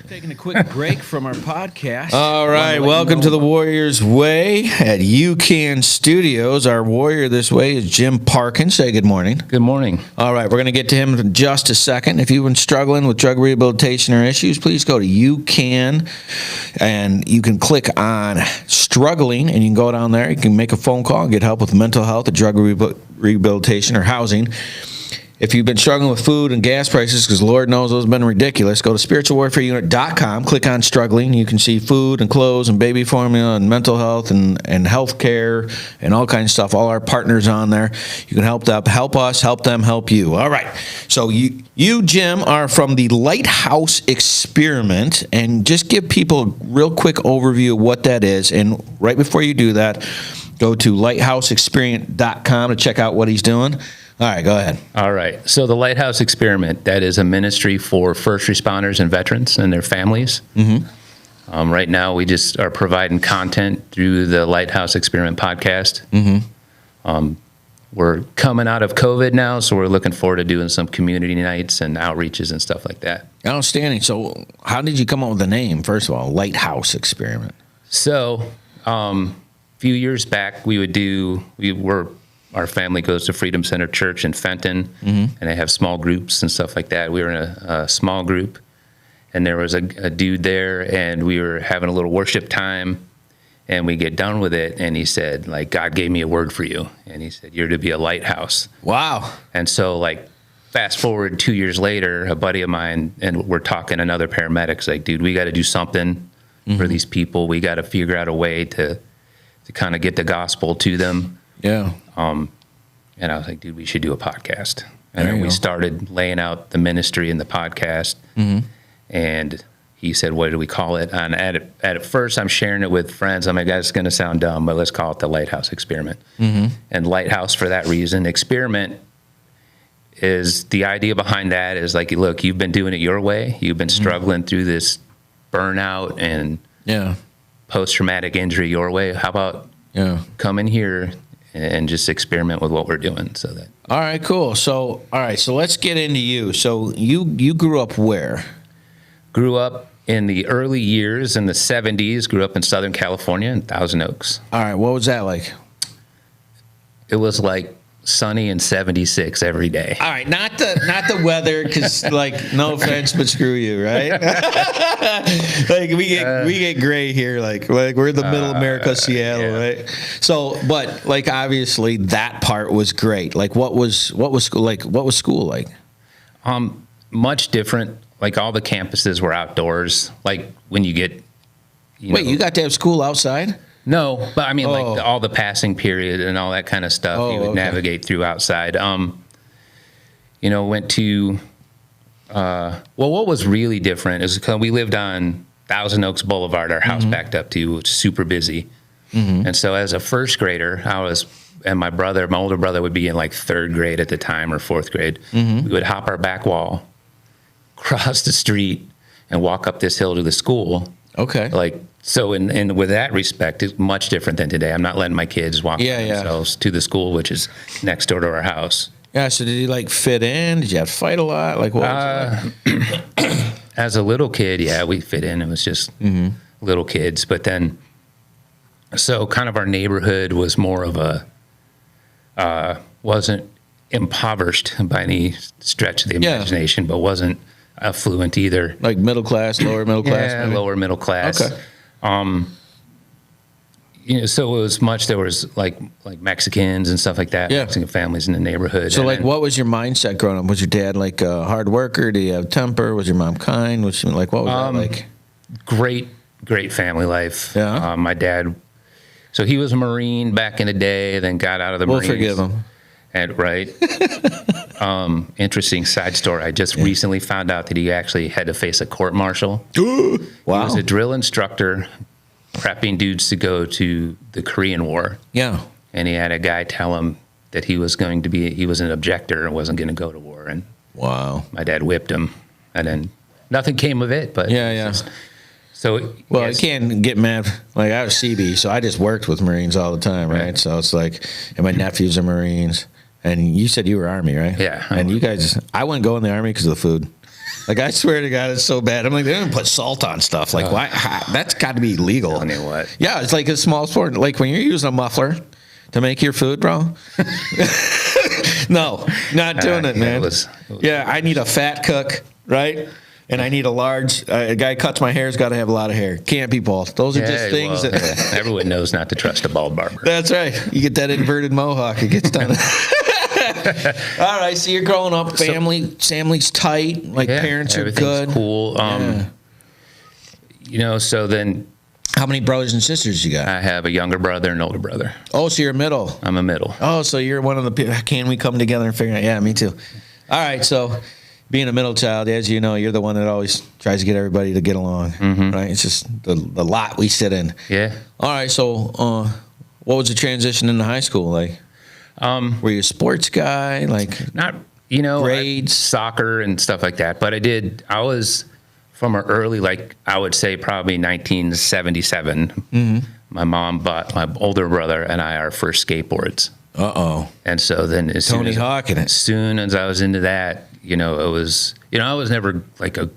Taking a quick break from our podcast. All right, welcome to the Warriors Way at UCAN Studios. Our warrior this way is Jim Parkin. Say good morning. Good morning. All right, we're going to get to him in just a second. If you've been struggling with drug rehabilitation or issues, please go to UCAN, and you can click on struggling, and you can go down there. You can make a phone call and get help with mental health, drug rehabilitation, or housing. If you've been struggling with food and gas prices, because Lord knows those have been ridiculous, go to spiritualwarfareunit.com, click on struggling. You can see food and clothes and baby formula and mental health and health care and all kinds of stuff. All our partners on there. You can help us, help them, help you. All right. So you, Jim, are from the Lighthouse Experiment, and just give people a real quick overview of what that is. And right before you do that, go to lighthouseexperiment.com to check out what he's doing. All right, go ahead. All right. So the Lighthouse Experiment, that is a ministry for first responders and veterans and their families. Mm-hmm. Right now, we just are providing content through the Lighthouse Experiment podcast. Mm-hmm. We're coming out of COVID now, so we're looking forward to doing some community nights and outreaches and stuff like that. Outstanding. So how did you come up with the name, first of all, Lighthouse Experiment? So a few years back, our family goes to Freedom Center Church in Fenton, mm-hmm. and they have small groups and stuff like that. We were in a small group, and there was a dude there, and we were having a little worship time, and we get done with it, and he said, like, God gave me a word for you, and he said, you're to be a lighthouse. Wow. And so, like, fast forward 2 years later, a buddy of mine, and we're talking another paramedic's like, dude, we got to do something mm-hmm. for these people. We got to figure out a way to kind of get the gospel to them. Yeah. And I was like, dude, we should do a podcast. And then we started laying out the ministry and the podcast. Mm-hmm. And he said, what do we call it? And at first, I'm sharing it with friends. I'm like, guys, it's going to sound dumb, but let's call it the Lighthouse Experiment. Mm-hmm. And Lighthouse for that reason. Experiment is the idea behind that is like, look, you've been doing it your way. You've been struggling mm-hmm. through this burnout and post-traumatic injury your way. How about come in here and just experiment with what we're doing. All right, cool. So let's get into you. So you grew up where? Grew up in the early years in the 70s. Grew up in Southern California in Thousand Oaks. All right, what was that like? It was like sunny and 76 every day. All right, not the weather, because like no offense, but screw you, right? Like we get gray here, like we're in the middle of America, Seattle, right? So, but like obviously that part was great. Like what was school like? What was school like? Much different. Like all the campuses were outdoors. Like when you get, you got to have school outside? No, but I mean, like all the passing period and all that kind of stuff you would navigate through outside. Went to, what was really different is because we lived on Thousand Oaks Boulevard, our house backed up to, which is super busy. And so as a first grader, and my older brother would be in like third grade at the time or fourth grade. We would hop our back wall, cross the street, and walk up this hill to the school. Okay. Like, so in with that respect, it's much different than today. I'm not letting my kids walk themselves to the school, which is next door to our house. Yeah, so did you like fit in? Did you have to fight a lot? Like, what was it like? As a little kid, yeah, we fit in. It was just little kids. But then, so kind of our neighborhood was more of wasn't impoverished by any stretch of the imagination, but wasn't affluent either. Like middle class, lower middle class? Yeah, maybe? lower middle class. Okay. So it was much, there was like Mexicans and stuff like that, Mexican families in the neighborhood. So like, what was your mindset growing up? Was your dad like a hard worker? Did you have temper? Was your mom kind? What was that like? Great family life. Yeah. My dad, so he was a Marine back in the day, then got out of the Marines. We'll forgive him. And interesting side story. I just recently found out that he actually had to face a court martial. Wow. He was a drill instructor prepping dudes to go to the Korean War. Yeah. And he had a guy tell him that he was an objector and wasn't going to go to war. And wow. my dad whipped him. And then nothing came of it. But Well, you can't get mad. Like, I was CB, so I just worked with Marines all the time, right? So it's like, and my nephews are Marines. And you said you were Army, right? Yeah. And you guys, I wouldn't go in the Army because of the food. Like, I swear to God, it's so bad. I'm like, they don't put salt on stuff. Like, why? That's got to be illegal. I mean, what? Yeah, it's like a small sport. Like, when you're using a muffler to make your food, bro. No, not doing it, man. Yeah, I need a fat cook, right? And I need a large, a guy cuts my hair's got to have a lot of hair. Can't be bald. Those are just things that. Everyone knows not to trust a bald barber. That's right. You get that inverted mohawk, it gets done. All right, so you're growing up, family's tight, like parents are good. Cool. So then. How many brothers and sisters you got? I have a younger brother and an older brother. Oh, so you're middle. I'm a middle. Oh, so you're one of the people. Can we come together and figure out? Yeah, me too. All right, so being a middle child, as you know, you're the one that always tries to get everybody to get along, right? It's just the lot we sit in. Yeah. All right, so what was the transition into high school like? Were you a sports guy? Like, not, grades, soccer and stuff like that. But I was from an early, like I would say probably 1977. My mom bought my older brother and I our first skateboards. And so then as soon as I was into that, it was, I was never like I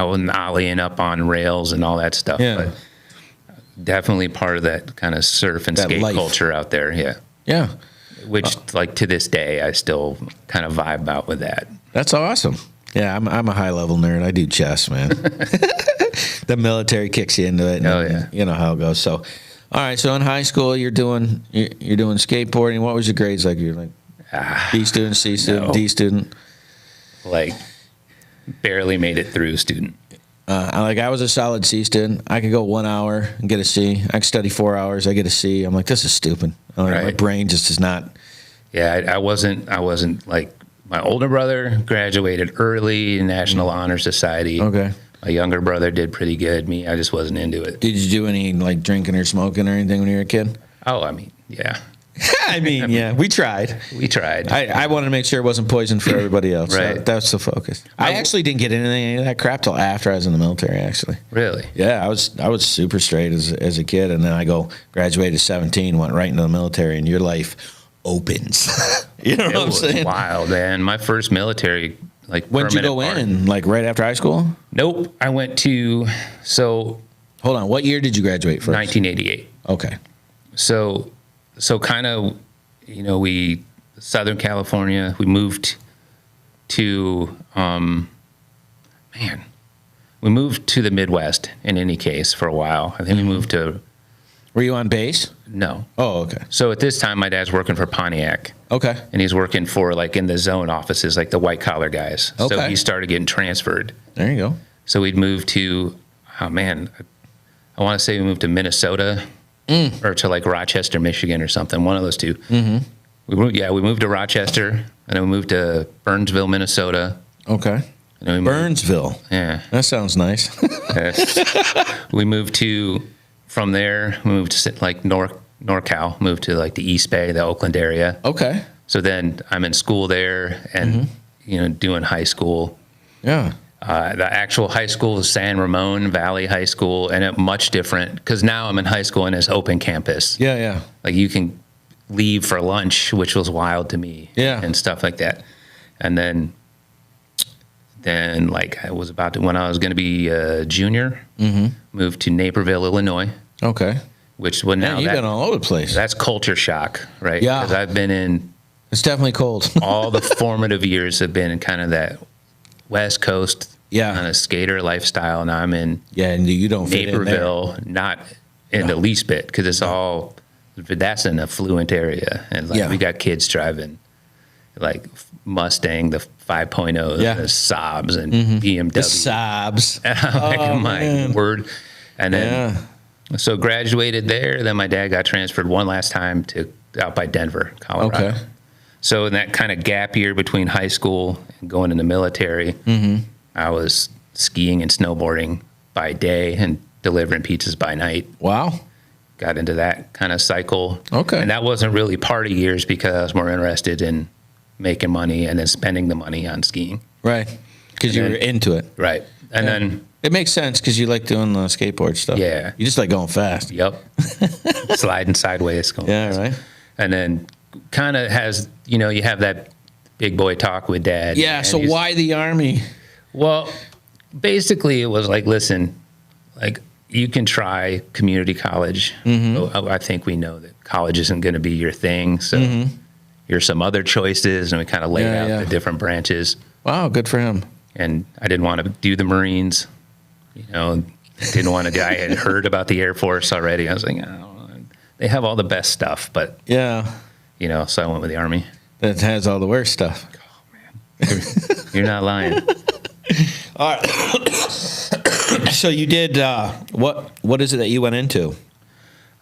wasn't ollieing up on rails and all that stuff. Yeah. But definitely part of that kind of surf and skate culture out there. Yeah. Yeah. Which, like, to this day, I still kind of vibe out with that. That's awesome. Yeah, I'm a high-level nerd. I do chess, man. The military kicks you into it. And you know how it goes. So, all right, so in high school, you're doing skateboarding. What was your grades like? You're like B student, C student, no. D student? Like, barely made it through student. I was a solid C student. I could go 1 hour and get a C. I could study 4 hours. I get a C. I'm like, this is stupid. My brain just is not. Yeah, I wasn't like my older brother graduated early in National Honor Society. Okay. My younger brother did pretty good. Me, I just wasn't into it. Did you do any like drinking or smoking or anything when you were a kid? Oh, I mean, yeah. Yeah, we tried. I wanted to make sure it wasn't poison for everybody else. Right. So that's the focus. I actually didn't get any of that crap till after I was in the military, actually. Really? Yeah, I was super straight as a kid, and then I graduated at 17, went right into the military, and your life opens. You know what I'm saying? It was wild, man. My first military, like, when'd you go in? Like right after high school? Nope. I went to, Hold on. What year did you graduate first? 1988. Okay. So kind of, Southern California, we moved to, we moved to the Midwest in any case for a while. I think we moved to. Were you on base? No. Oh, okay. So at this time, my dad's working for Pontiac. Okay. And he's working for, like, in the zone offices, like the white collar guys. Okay. So he started getting transferred. There you go. So we'd moved to, I want to say we moved to Minnesota. Or to like Rochester, Michigan or something, one of those two. Mm-hmm. We moved to Rochester, and then we moved to Burnsville, Minnesota. Okay. And Burnsville. Yeah. That sounds nice. We moved from there, we moved to like NorCal, moved to like the East Bay, the Oakland area. Okay. So then I'm in school there and, doing high school. Yeah. The actual high school is San Ramon Valley High School, and it much different because now I'm in high school and it's open campus. Yeah, yeah. Like you can leave for lunch, which was wild to me. Yeah. And stuff like that. And then like I was about to, when I was going to be a junior, moved to Naperville, Illinois. Okay. Which would now you've been all over the place. That's culture shock, right? Yeah. Because I've been in It's definitely cold. all the formative years have been in kind of that West Coast kind of skater lifestyle. Now I'm in and you don't fit Naperville, not in the least bit, because it's all, that's an affluent area. And like we got kids driving like Mustang, the 5.0, the Saabs, and BMW. The Saabs. My word. And then, so graduated there. Then my dad got transferred one last time to out by Denver, Colorado. Okay. So in that kind of gap year between high school and going in the military, I was skiing and snowboarding by day and delivering pizzas by night. Wow. Got into that kind of cycle. Okay. And that wasn't really party years because I was more interested in making money and then spending the money on skiing. Right. Because you were into it. Right. And then it makes sense because you like doing the skateboard stuff. Yeah. You just like going fast. Yep. Sliding sideways. Going fast. Right. And then kind of has, you have that big boy talk with dad. Yeah. So why the Army? Well, basically it was like, listen, like you can try community college. I think we know that college isn't going to be your thing. So here's some other choices. And we kind of laid out the different branches. Wow. Good for him. And I didn't want to do the Marines, didn't want to do, I had heard about the Air Force already. I was like, oh, they have all the best stuff, but so I went with the Army. That has all the worst stuff. Oh man, you're not lying. All right. So you did, what is it that you went into?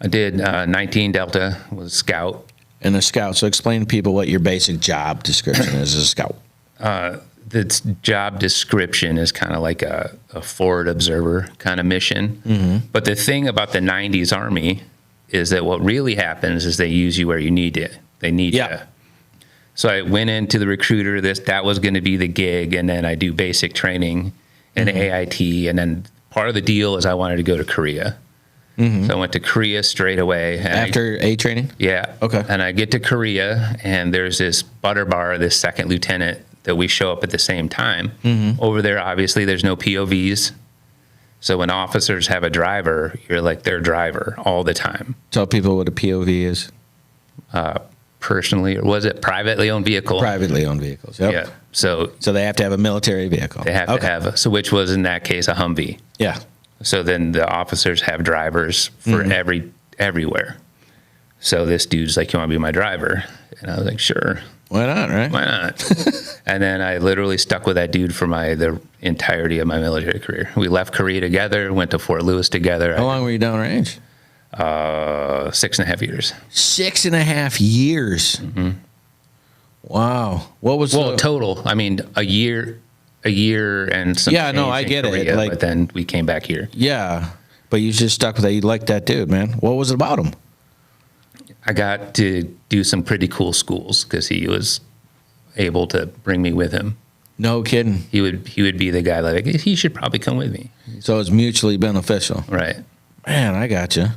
I did 19 Delta, was Scout. And a Scout. So explain to people what your basic job description is as a Scout. The job description is kind of like a forward observer kind of mission. But the thing about the 90s Army is that what really happens is they use you where you need it. They need you. So I went into the recruiter, that was going to be the gig, and then I do basic training and AIT, and then part of the deal is I wanted to go to Korea. So I went to Korea straight away. After A training? Yeah. Okay. And I get to Korea, and there's this butter bar, this second lieutenant, that we show up at the same time. Over there, obviously, there's no POVs. So when officers have a driver, you're like their driver all the time. Tell people what a POV is. Personally, or was it privately owned vehicle? Privately owned vehicles. Yep. Yeah. So they have to have a military vehicle. They have to have, which was in that case a Humvee. Yeah. So then the officers have drivers for everywhere. So this dude's like, you want to be my driver? And I was like, sure. Why not, right? Why not? And then I literally stuck with that dude for the entirety of my military career. We left Korea together, went to Fort Lewis together. How long were you downrange? 6.5 years. 6.5 years. Wow. What was total? I mean, a year and some. Yeah, no, I get Korea, it. Like, but then we came back here. Yeah, but you just stuck with that. You liked that dude, man. What was it about him? I got to do some pretty cool schools because he was able to bring me with him. No kidding. He would be the guy like, he should probably come with me. So it's mutually beneficial. Right. Man, I got you.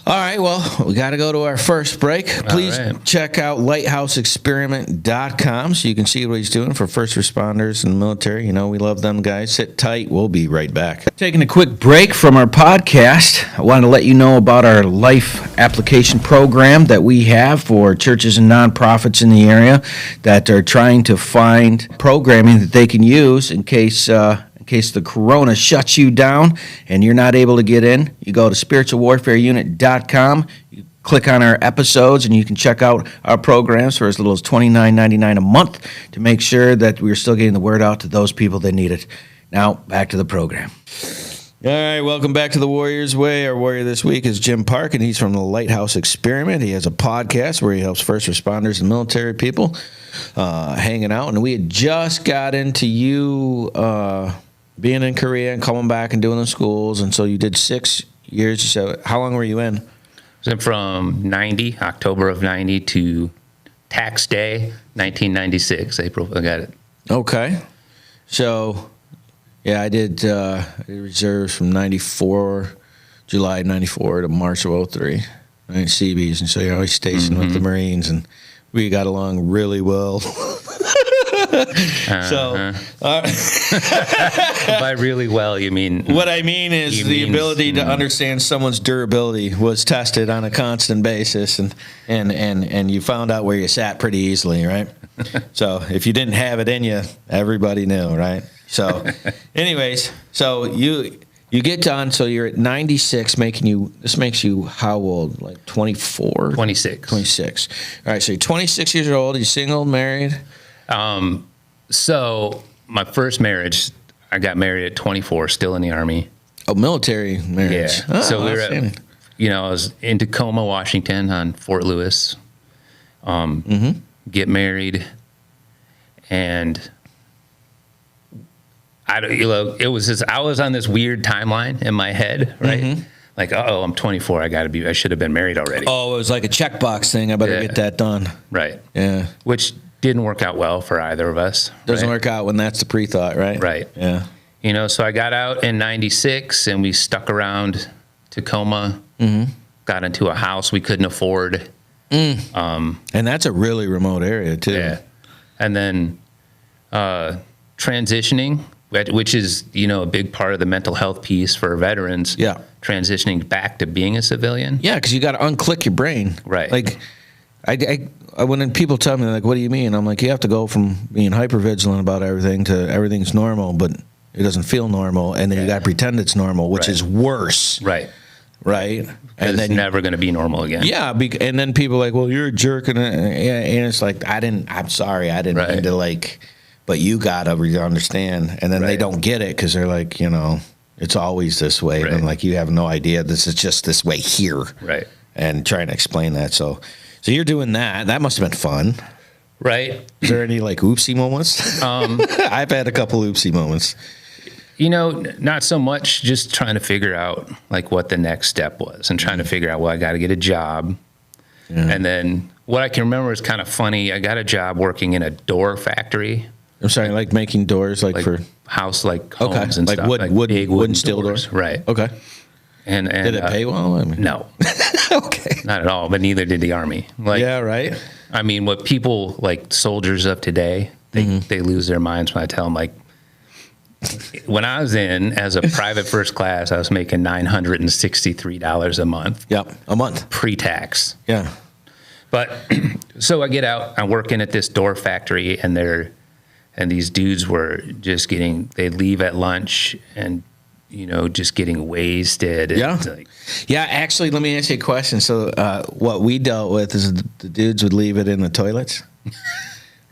All right, well, we got to go to our first break. Please check out lighthouseexperiment.com so you can see what he's doing for first responders and military. We love them guys. Sit tight. We'll be right back. Taking a quick break from our podcast, I wanted to let you know about our life application program that we have for churches and nonprofits in the area that are trying to find programming that they can use in case the corona shuts you down and you're not able to get in. You go to spiritualwarfareunit.com, you click on our episodes, and you can check out our programs for as little as $29.99 a month to make sure that we're still getting the word out to those people that need it. Now, back to the program. All right, welcome back to the Warrior's Way. Our warrior this week is Jim Parkin. He's from the Lighthouse Experiment. He has a podcast where he helps first responders and military people hanging out, and we had just got into you being in Korea and coming back and doing the schools, and so you did 6 years. So how long were you in? So from October of 90 to tax day, 1996, April. I got it. Okay. So, yeah, I did reserves from 94, July 94 to March of 03. I mean, Seabees, and so you're always stationed with the Marines, and we got along really well. So, by really well, you mean? What I mean is the ability to understand someone's durability was tested on a constant basis, and you found out where you sat pretty easily, right? So if you didn't have it in you, everybody knew, right? So, anyways, so you get done, so you're at 96, this makes you how old? Like 24? 26. 26. All right, so you're 26 years old. Are you single, married? So my first marriage, I got married at 24, still in the Army. Oh, military marriage. Yeah. Oh, So we were at, I was in Tacoma, Washington on Fort Lewis. Get married, and it was just, I was on this weird timeline in my head, right? Like, I'm 24. I should have been married already. Oh, it was like a checkbox thing. I better get that done. Right. Yeah. Which didn't work out well for either of us. Doesn't work out when that's the pre-thought, right? Right. Yeah. So I got out in 96, and we stuck around Tacoma, got into a house we couldn't afford. And that's a really remote area, too. Yeah. And then transitioning, which is, a big part of the mental health piece for veterans. Yeah. Transitioning back to being a civilian. Yeah, because you got to unclick your brain. Right. Like, when people tell me, like, what do you mean? I'm like, you have to go from being hypervigilant about everything to everything's normal, but it doesn't feel normal. And then you got to pretend it's normal, which is worse. Right. Right. And then it's never going to be normal again. Yeah. And then people are like, well, you're a jerk. And it's like, I'm sorry. I didn't mean to, but you got to understand. And then they don't get it because they're like, it's always this way. Right. And like, you have no idea. This is just this way here. Right. And trying to explain that. So you're doing that. That must have been fun. Right. Is there any oopsie moments? I've had a couple oopsie moments. Not so much, just trying to figure out what the next step was and trying to figure out, I got to get a job. Yeah. And then what I can remember is kind of funny. I got a job working in a door factory. I'm sorry, making doors, for house, homes and stuff. Big wooden steel doors. Right. Okay. And did it pay well? No. Okay. Not at all, but neither did the Army. Yeah, right. I mean, what people soldiers of today, they lose their minds when I tell them, when I was in as a private first class, I was making $963 a month. Yep, a month. Pre-tax. Yeah. But so I get out, I'm working at this door factory, and these dudes were just they leave at lunch and, just getting wasted. Yeah. And yeah, actually, let me ask you a question. So what we dealt with is the dudes would leave it in the toilets.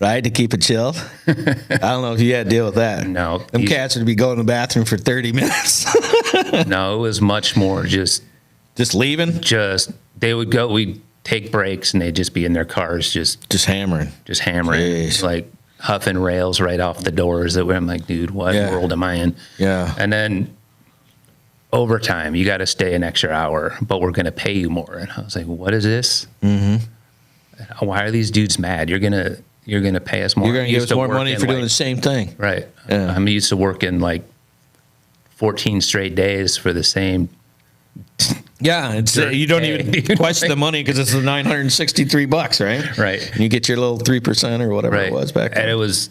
Right, to keep it chilled. I don't know if you had to deal with that. No. Them cats would be going to the bathroom for 30 minutes. No, it was much more just leaving? They would go, we'd take breaks, and they'd just be in their cars just hammering. Just hammering. Jeez. Huffing rails right off the doors. I'm like, dude, what world am I in? Yeah. And then overtime, you got to stay an extra hour, but we're going to pay you more. And I was like, what is this? Why are these dudes mad? You're going to pay us more. You're going to give us more money for doing the same thing. Right. Yeah. I'm used to working 14 straight days for the same. Yeah, you don't even question the money because it's the $963, right? Right. And you get your little 3% or whatever it was back then. And it was,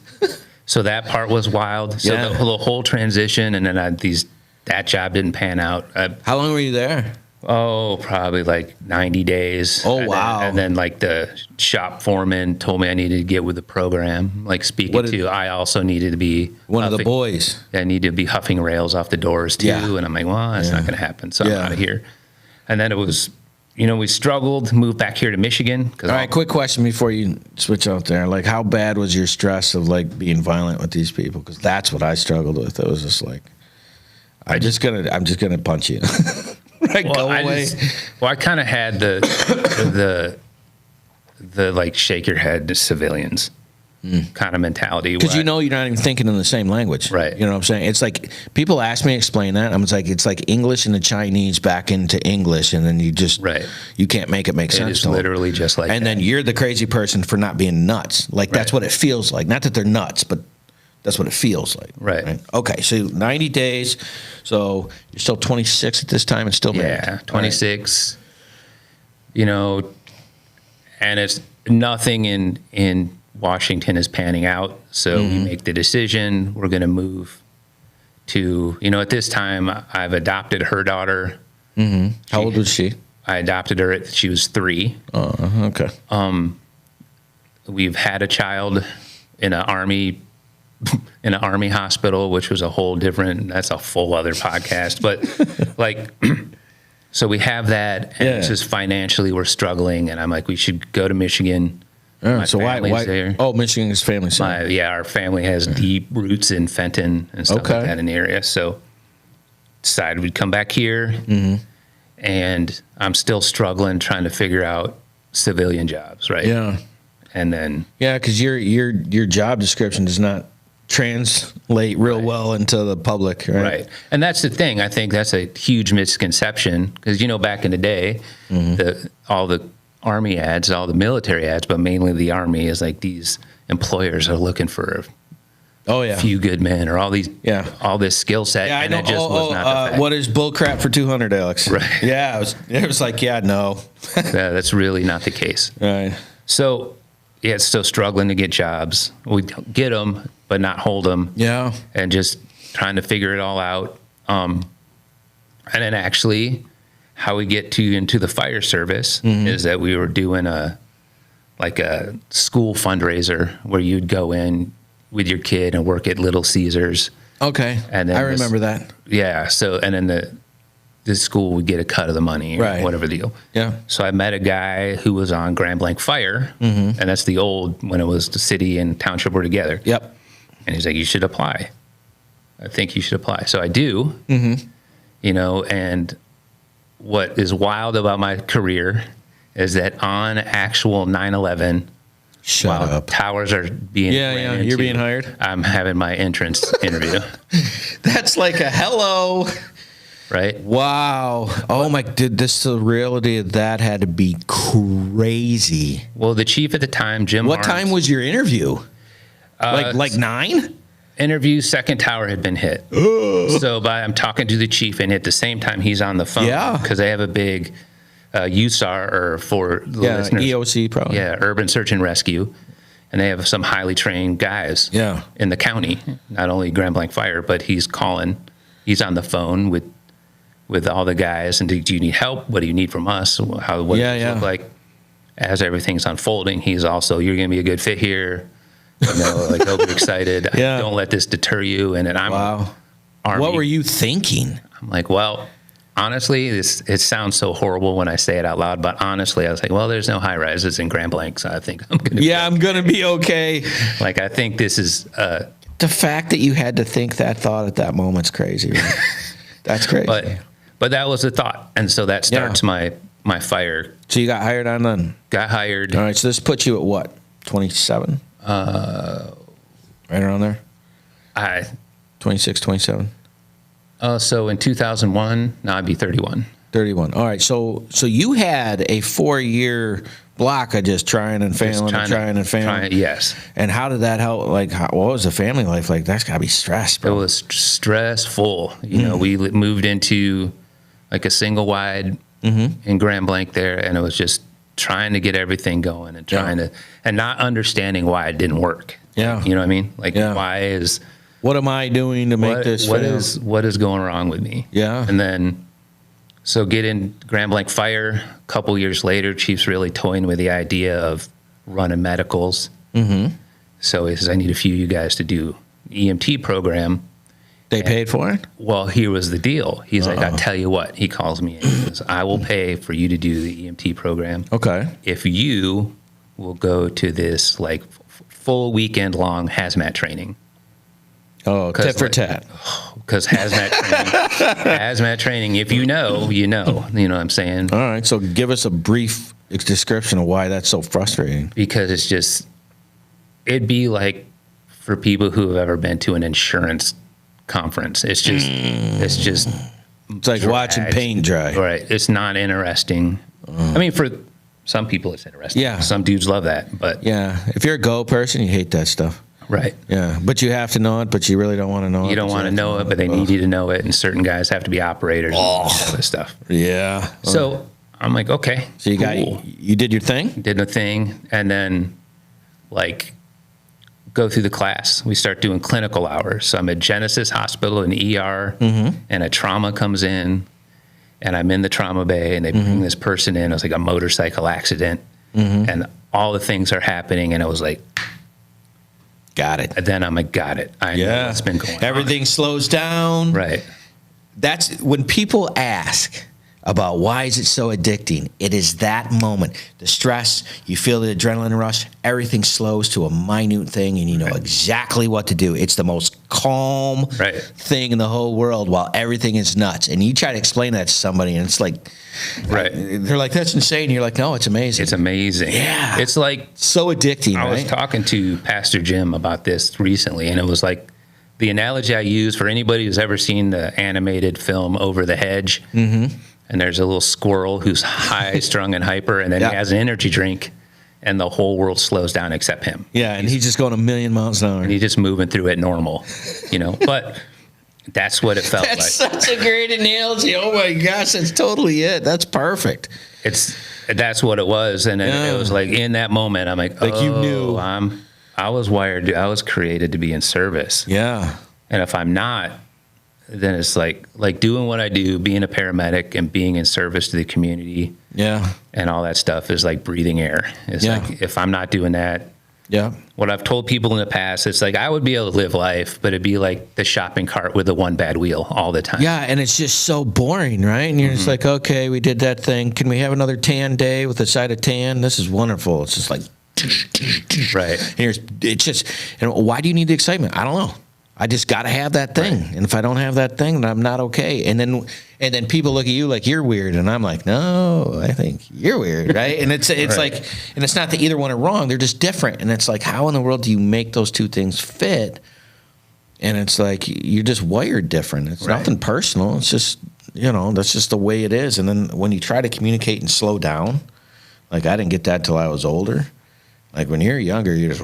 so that part was wild. So Yeah. the whole transition, and then that job didn't pan out. How long were you there? Oh, probably 90 days. Oh, wow. And then the shop foreman told me I needed to get with the program. I also needed to be one of the boys. I needed to be huffing rails off the doors too. Yeah. And I'm like, well, that's not going to happen. So I'm out of here. And then it was, we struggled, moved back here to Michigan. All right, quick question before you switch out there. How bad was your stress of being violent with these people? Because that's what I struggled with. It was just I'm just gonna punch you. Go away. I kind of had the shake your head to civilians. kind of mentality. Because you're not even thinking in the same language. Right. You know what I'm saying? It's like, people ask me to explain that. It's like English and the Chinese back into English, and then you just, you can't make it make sense. It is literally just like and that. then you're the crazy person for not being nuts. Like, that's what it feels like. Not that they're nuts, but that's what it feels like. Right. Okay, so 90 days. So you're still 26 at this time and still married. Yeah, 26. Right. You know, and it's nothing in Washington is panning out. So we make the decision. We're going to move to, at this time, I've adopted her daughter. How old was she? I adopted her. She was 3. Okay. We've had a child in an army hospital, which was that's a full other podcast. But so we have that, and it's just financially we're struggling, and I'm like, we should go to Michigan. So why there. Oh, Michigan is family center. Our family has deep roots in Fenton and stuff like that in the area. So decided we'd come back here, and I'm still struggling trying to figure out civilian jobs, right? Yeah. And then because your job description does not translate real well into the public, right? And that's the thing. I think that's a huge misconception, because back in the day, all the Army ads, all the military ads, but mainly the Army, is like these employers are looking for a few good men, or all this skill set. Yeah, and I know. it just was not the fact. What is bull crap for 200, Alex? Right. Yeah, it was like, no. That's really not the case. Right. So it's still struggling to get jobs. We get them, but not hold them. Yeah. And just trying to figure it all out. And then actually, how we get into the fire service is that we were doing a school fundraiser where you'd go in with your kid and work at Little Caesars. Okay. And then I remember that. Yeah. So, and then the school would get a cut of the money, or whatever the deal. Yeah. So I met a guy who was on Grand Blanc Fire, and that's the old, when it was the city and township were together. Yep. And he's like, you should apply. I think you should apply. So I do, and what is wild about my career is that on actual 9/11, Shut up. towers are being you're being hired. I'm having my entrance interview. That's like a hello. Right? Wow. Oh my, dude, the reality of that had to be crazy. Well, the chief at the time, Jim What Harms, time was your interview? Like 9? Interview, second tower had been hit. So I'm talking to the chief, and at the same time he's on the phone. Yeah. Because they have a big USAR, or for the listeners. EOC probably. Yeah, Urban Search and Rescue. And they have some highly trained guys in the county, not only Grand Blanc Fire, but he's on the phone with all the guys, and do you need help? What do you need from us? What does it look like? As everything's unfolding, he's also, you're going to be a good fit here. Hope you're excited. Don't let this deter you. And then I'm Army. What were you thinking? I'm like, well, honestly, it sounds so horrible when I say it out loud, but honestly, I was like, well, there's no high rises in Grand Blanc, so I think I'm going to I'm going to be okay. Like, I think this is the fact that you had to think that thought at that moment's crazy. Right? That's crazy. But that was the thought. And so that starts my fire. So you got hired on then? Got hired. All right, so this puts you at what? 27? Right around there? 26, 27. So in 2001, now I'd be 31. 31. All right, so you had a 4-year block of just trying and failing and failing. Yes. And how did that help? Like, what was the family life like? That's got to be stressed, bro. It was stressful. We moved into like a single wide in Grand Blanc there, and it was just trying to get everything going and and not understanding why it didn't work. Yeah. You know what I mean? Like, why is... What am I doing to make this fail? What is going wrong with me? Yeah. And then, so get in Grand Blanc Fire. A couple years later, Chief's really toying with the idea of running medicals. So he says, I need a few of you guys to do EMT program. They paid for it? Well, here was the deal. He's like, I'll tell you what. He calls me and he says, I will pay for you to do the EMT program. Okay. If you will go to this like full weekend long hazmat training. Oh, tit for tat. Because hazmat training, if you know, you know what I'm saying? All right, so give us a brief description of why that's so frustrating. Because it's just, it'd be like for people who have ever been to an insurance conference. It's just It's like watching paint dry. Right. It's not interesting. I mean, for some people, it's interesting. Yeah. Some dudes love that, but Yeah. If you're a go person, you hate that stuff. right. Yeah. But you have to know it, but you really don't want to know it. You don't want to know it, but they need you to know it. And certain guys have to be operators and all this stuff. Yeah. So I'm like, okay. So you cool. you did your thing? Did the thing, and then like go through the class. We start doing clinical hours. So I'm at Genesis Hospital in ER, and a trauma comes in, and I'm in the trauma bay, and they bring this person in. It was like a motorcycle accident, and all the things are happening, and I was like, Got it. and then I'm like, got it. I know what's been going on. Everything slows down. Right. That's when people ask about why is it so addicting. It is that moment. The stress, you feel the adrenaline rush, everything slows to a minute thing, and you know exactly what to do. It's the most calm thing in the whole world while everything is nuts. And you try to explain that to somebody, and it's like, they're like, that's insane. You're like, no, it's amazing. It's amazing. Yeah. It's like so addicting, I was talking to Pastor Jim about this recently, and it was like the analogy I use for anybody who's ever seen the animated film Over the Hedge. And there's a little squirrel who's high strung and hyper, and then he has an energy drink, and the whole world slows down except him. Yeah, and he's just going a million miles an hour. And he's just moving through it normal, you know. But that's what it felt like. That's such a great analogy. Oh my gosh, that's totally it. That's perfect. That's what it was, and it was like in that moment, I'm like you knew. I was wired. I was created to be in service. Yeah. And if I'm not, then it's like doing what I do, being a paramedic and being in service to the community. Yeah. And all that stuff is like breathing air. It's like if I'm not doing that, what I've told people in the past, it's like I would be able to live life, but it'd be like the shopping cart with the one bad wheel all the time. Yeah, and it's just so boring, right? And you're just like, okay, we did that thing. Can we have another tan day with a side of tan? This is wonderful. It's just like, right. And why do you need the excitement? I don't know. I just got to have that thing, and if I don't have that thing, then I'm not okay. And then people look at you like you're weird, and I'm like, no, I think you're weird, right? And it's like, and it's not that either one are wrong; they're just different. And it's like, how in the world do you make those two things fit? And it's like you're just wired different. It's nothing personal. It's just that's just the way it is. And then when you try to communicate and slow down, like I didn't get that till I was older. Like when you're younger, you're just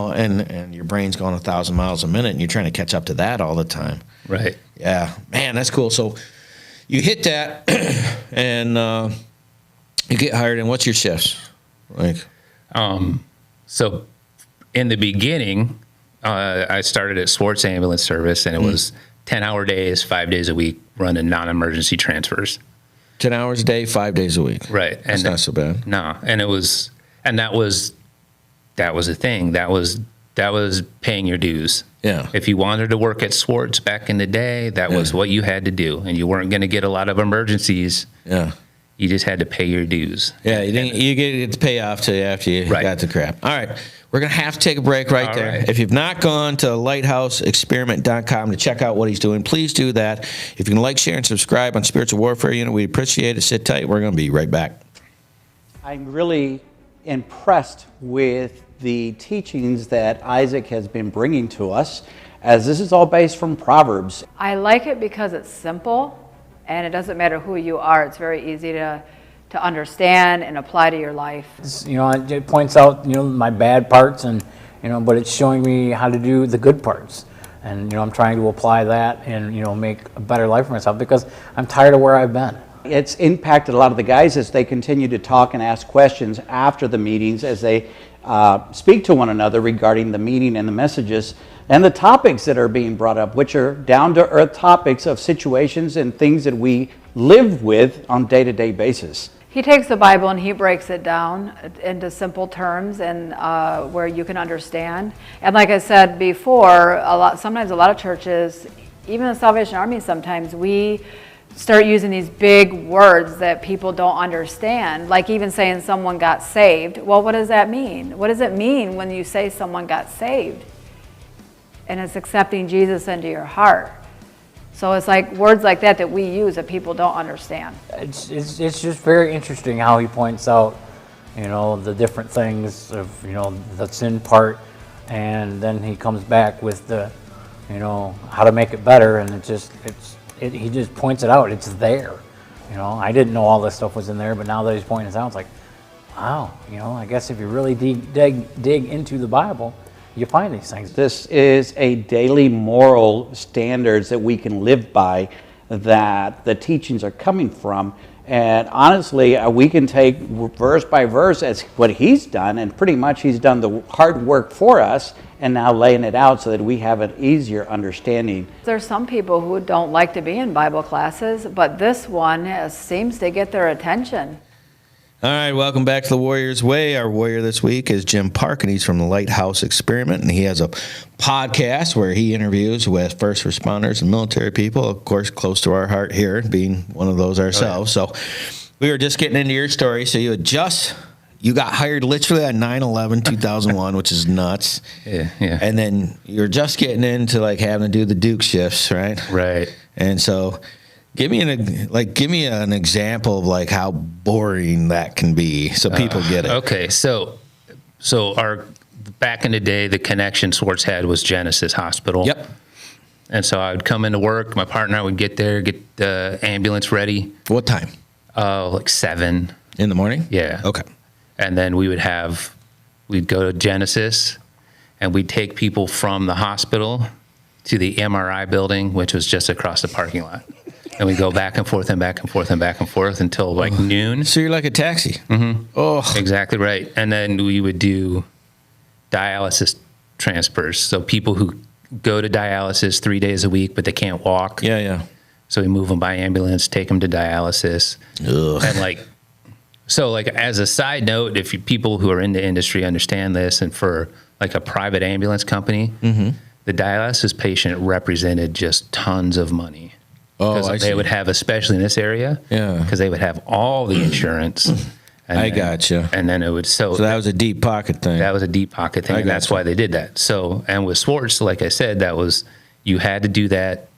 and your brain's going 1,000 miles a minute, and you're trying to catch up to that all the time. Right. Yeah, man, that's cool. So you hit that, and you get hired. And what's your shifts like? So in the beginning, I started at Sports Ambulance Service, and it was 10-hour days, 5 days a week, running non-emergency transfers. 10 hours a day, 5 days a week. Right. That's not so bad. No, and it was. And that was the thing. That was paying your dues. Yeah. If you wanted to work at Swartz back in the day, that was what you had to do, and you weren't going to get a lot of emergencies. Yeah. You just had to pay your dues. Yeah, you get the payoff till after you got the crap. All right, we're going to have to take a break right there. Right. If you've not gone to lighthouseexperiment.com to check out what he's doing, please do that. If you can like, share, and subscribe on Spiritual Warfare Unit, we appreciate it. Sit tight. We're going to be right back. I'm really impressed with the teachings that Isaac has been bringing to us, as this is all based from Proverbs. I like it because it's simple, and it doesn't matter who you are. It's very easy to understand and apply to your life. It points out my bad parts, and but it's showing me how to do the good parts, and I'm trying to apply that and make a better life for myself, because I'm tired of where I've been. It's impacted a lot of the guys as they continue to talk and ask questions after the meetings, as they speak to one another regarding the meeting and the messages and the topics that are being brought up, which are down-to-earth topics of situations and things that we live with on a day-to-day basis. He takes the Bible and he breaks it down into simple terms and where you can understand. And like I said before, sometimes a lot of churches, even the Salvation Army, sometimes we start using these big words that people don't understand, like even saying someone got saved. Well, what does that mean? What does it mean when you say someone got saved? And it's accepting Jesus into your heart. So it's like words like that we use that people don't understand. It's just very interesting how he points out the different things of, the sin part, and then he comes back with the, how to make it better, and he just points it out. It's there. I didn't know all this stuff was in there, but now that he's pointing it out, it's like, wow, I guess if you really dig into the Bible, you find these things. This is a daily moral standards that we can live by, that the teachings are coming from. And honestly, we can take verse by verse as what he's done, and pretty much he's done the hard work for us, and now laying it out so that we have an easier understanding. There's some people who don't like to be in Bible classes, but this one seems to get their attention. All right, welcome back to The Warrior's Way. Our warrior this week is Jim Parkin. He's from the Lighthouse Experiment, and he has a podcast where he interviews with first responders and military people, of course, close to our heart here, being one of those ourselves. Oh, yeah. So we were just getting into your story. So you got hired literally on 9/11/2001, which is nuts. Yeah. And then you're just getting into like having to do the Duke shifts, right? Right. And so give me an example of like how boring that can be, so people get it. Okay, so our back in the day, the connection Swartz had was Genesis Hospital. Yep. And so I would come into work. My partner would get there, get the ambulance ready. What time? Like 7 in the morning. Yeah. Okay. And then we'd go to Genesis, and we'd take people from the hospital to the MRI building, which was just across the parking lot. And we go back and forth and back and forth and back and forth until like noon. So you're like a taxi. Mm-hmm. Oh, exactly right. And then we would do dialysis transfers. So people who go to dialysis 3 days a week, but they can't walk. Yeah. So we move them by ambulance, take them to dialysis. Ugh. And as a side note, if people who are in the industry understand this, and for like a private ambulance company, the dialysis patient represented just tons of money. Oh, they would have, especially in this area, because they would have all the insurance. I gotcha. And then it would so that was a deep pocket thing. That was a deep pocket thing. And that's why they did that. So, and with Swartz, like I said, that was, you had to do that.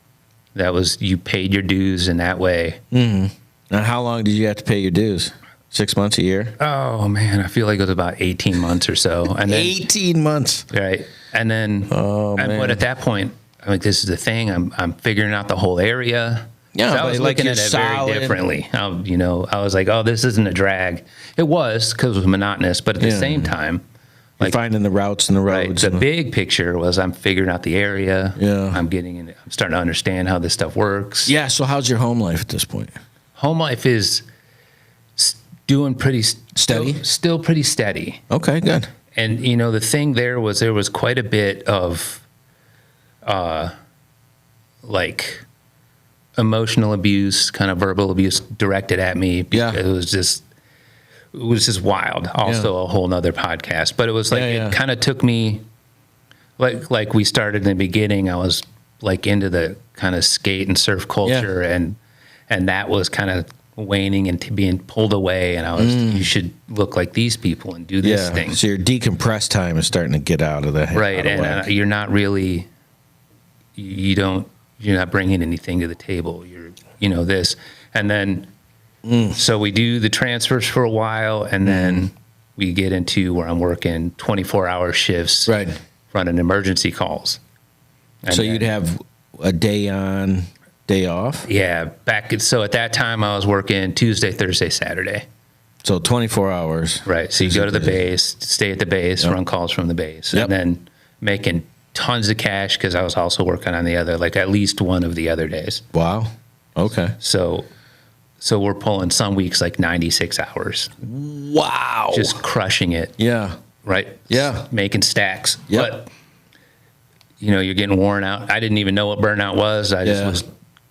That was, you paid your dues in that way. Mm-hmm. Now, how long did you have to pay your dues? 6 months, a year? Oh man, I feel like it was about 18 months or so. And then 18 months, right? And then, but at that point, I'm like, this is the thing. I'm figuring out the whole area. Yeah, so I was looking at it very differently. I was like, oh, this isn't a drag. It was, because it was monotonous, but at the same time, like finding the routes and the roads. Right, the big picture was I'm figuring out the area. Yeah, I'm starting to understand how this stuff works. Yeah. So how's your home life at this point? Home life is doing pretty steady. Still pretty steady. Okay, good. And the thing there was quite a bit of like emotional abuse, kind of verbal abuse directed at me. Yeah. It was just wild. Also a whole nother podcast, but it was like, it kind of took me like we started in the beginning. I was like into the kind of skate and surf culture, and that was kind of waning and being pulled away, and I was, you should look like these people and do this thing. So your decompressed time is starting to get out of the right, and you're not really, you're not bringing anything to the table. You're, this, and then so we do the transfers for a while, and then we get into where I'm working 24-hour shifts, right, running emergency calls. And so you'd have a day on, day off? Yeah, so at that time I was working Tuesday, Thursday, Saturday. So 24 hours. Right. So you go to the base, stay at the base, run calls from the base, and then making tons of cash, because I was also working on the other, like at least one of the other days. Wow. Okay. So we're pulling some weeks like 96 hours. Wow. Just crushing it. Yeah. Right. Yeah. Making stacks. Yep. But you're getting worn out. I didn't even know what burnout was. I just was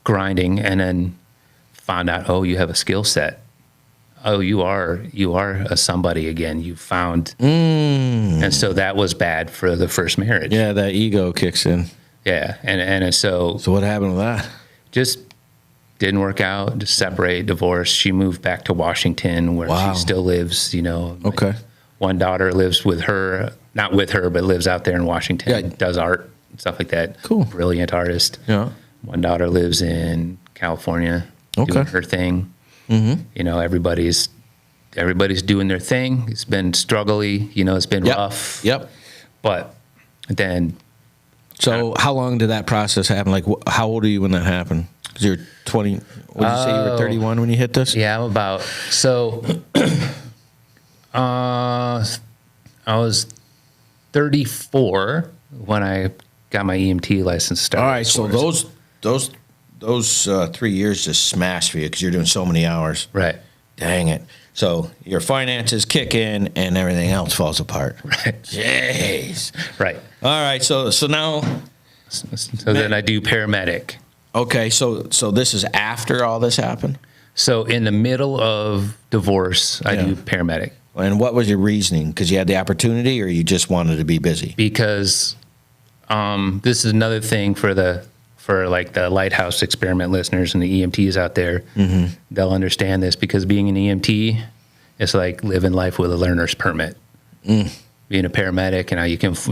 grinding, and then found out, oh, you have a skill set. Oh, you are a somebody again. You found, and so that was bad for the first marriage. Yeah, that ego kicks in. Yeah, and so what happened with that? Just didn't work out. Just separate, divorce. She moved back to Washington, where she still lives. Okay. One daughter lives with her, not with her, but lives out there in Washington. Yeah. Does art and stuff like that. Cool. Brilliant artist. Yeah. One daughter lives in California, doing her thing. Mm-hmm. Everybody's everybody's doing their thing. It's been struggly, it's been Yep. rough. Yep. But then, So how long did that process happen? Like, how old are you when that happened? 'Cause you're 20. What did you say? You were 31 when you hit this? yeah, I was 34 when I got my EMT license started. All right. So those 3 years just smashed for you because you're doing so many hours. Right. Dang it. So your finances kick in and everything else falls apart. Right. Jeez. Right. All right. So now, So then I do paramedic. okay. So this is after all this happened? So in the middle of divorce, I do paramedic And what was your reasoning? Because you had the opportunity or you just wanted to be busy? because this is another thing for the Lighthouse experiment listeners and the EMTs out there. Mm-hmm. They'll understand this because being an EMT, it's like living life with a learner's permit. Being a paramedic,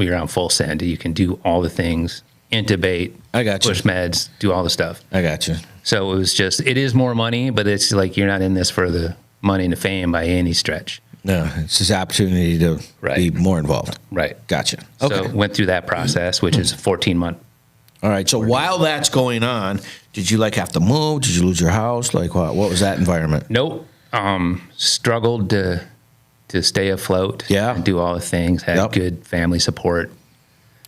you're on full send. You can do all the things, intubate, I got you. push meds, do all the stuff. I got you. So it is more money, but it's like you're not in this for the money and the fame by any stretch. No, it's his opportunity to Right. be more involved. Right. Gotcha. So Okay. went through that process, which is a 14-month. All right. So while that's going on, did you have to move? Did you lose your house? Like what was that environment? Nope. Struggled to stay afloat. Yeah. And do all the things. Had Yep. good family support.